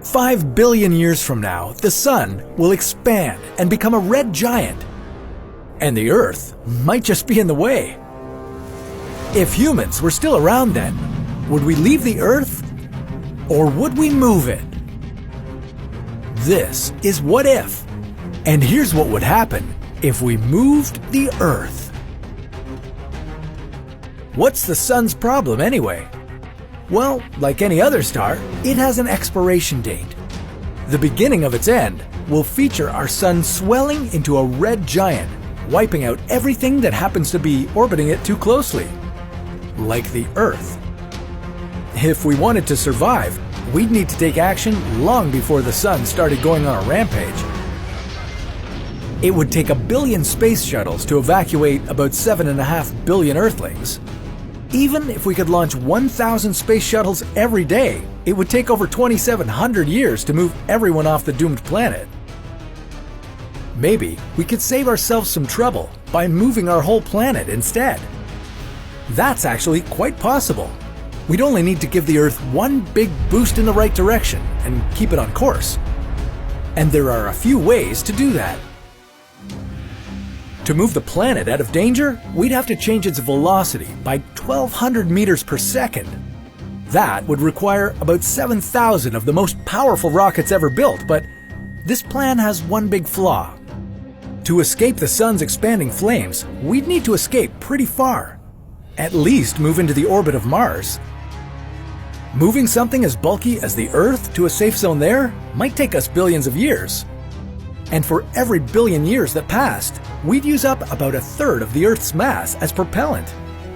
5 billion years from now, the Sun will expand and become a red giant. And the Earth might just be in the way. If humans were still around then, would we leave the Earth? Or would we move it? This is What If. And here's what would happen if we moved the Earth. What's the Sun's problem anyway? Well, like any other star, it has an expiration date. The beginning of its end will feature our Sun swelling into a red giant, wiping out everything that happens to be orbiting it too closely, like the Earth. If we wanted to survive, we'd need to take action long before the Sun started going on a rampage. It would take 1 billion space shuttles to evacuate about 7.5 billion Earthlings. Even if we could launch 1,000 space shuttles every day, it would take over 2,700 years to move everyone off the doomed planet. Maybe we could save ourselves some trouble by moving our whole planet instead. That's actually quite possible. We'd only need to give the Earth one big boost in the right direction and keep it on course. And there are a few ways to do that. To move the planet out of danger, we'd have to change its velocity by 1,200 meters per second. That would require about 7,000 of the most powerful rockets ever built, but this plan has one big flaw. To escape the Sun's expanding flames, we'd need to escape pretty far. At least move into the orbit of Mars. Moving something as bulky as the Earth to a safe zone there might take us billions of years. And for every billion years that passed, we'd use up about 1/3 of the Earth's mass as propellant.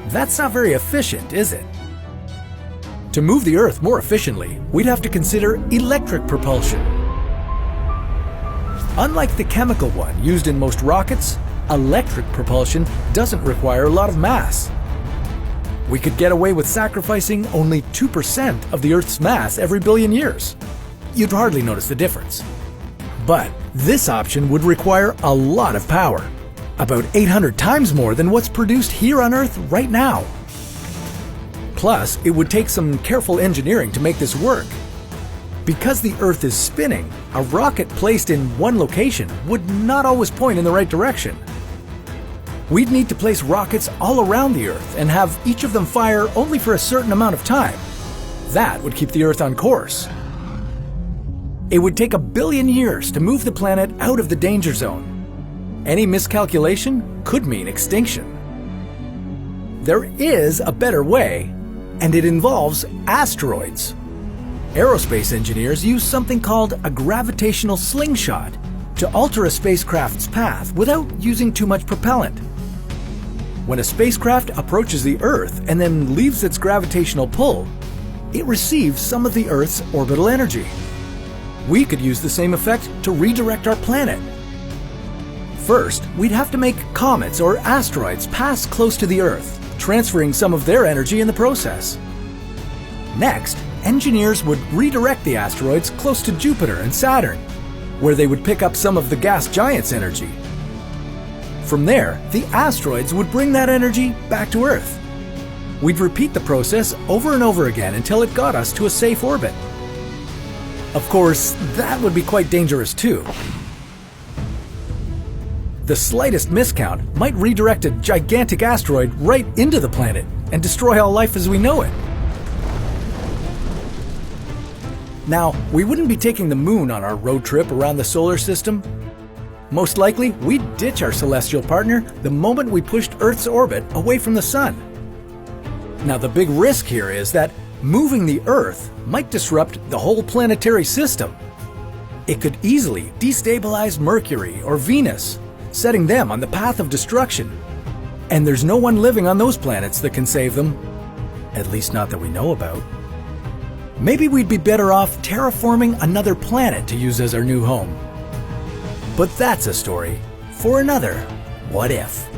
That's not very efficient, is it? To move the Earth more efficiently, we'd have to consider electric propulsion. Unlike the chemical one used in most rockets, electric propulsion doesn't require a lot of mass. We could get away with sacrificing only 2% of the Earth's mass every billion years. You'd hardly notice the difference. But this option would require a lot of power, about 800 times more than what's produced here on Earth right now. Plus, it would take some careful engineering to make this work. Because the Earth is spinning, a rocket placed in one location would not always point in the right direction. We'd need to place rockets all around the Earth and have each of them fire only for a certain amount of time. That would keep the Earth on course. It would take 1 billion years to move the planet out of the danger zone. Any miscalculation could mean extinction. There is a better way, and it involves asteroids. Aerospace engineers use something called a gravitational slingshot to alter a spacecraft's path without using too much propellant. When a spacecraft approaches the Earth and then leaves its gravitational pull, it receives some of the Earth's orbital energy. We could use the same effect to redirect our planet. First, we'd have to make comets or asteroids pass close to the Earth, transferring some of their energy in the process. Next, engineers would redirect the asteroids close to Jupiter and Saturn, where they would pick up some of the gas giants' energy. From there, the asteroids would bring that energy back to Earth. We'd repeat the process over and over again until it got us to a safe orbit. Of course, that would be quite dangerous too. The slightest miscount might redirect a gigantic asteroid right into the planet and destroy all life as we know it. Now, we wouldn't be taking the moon on our road trip around the solar system. Most likely, we'd ditch our celestial partner the moment we pushed Earth's orbit away from the Sun. Now, the big risk here is that moving the Earth might disrupt the whole planetary system. It could easily destabilize Mercury or Venus, setting them on the path of destruction. And there's no one living on those planets that can save them, at least not that we know about. Maybe we'd be better off terraforming another planet to use as our new home. But that's a story for another What If.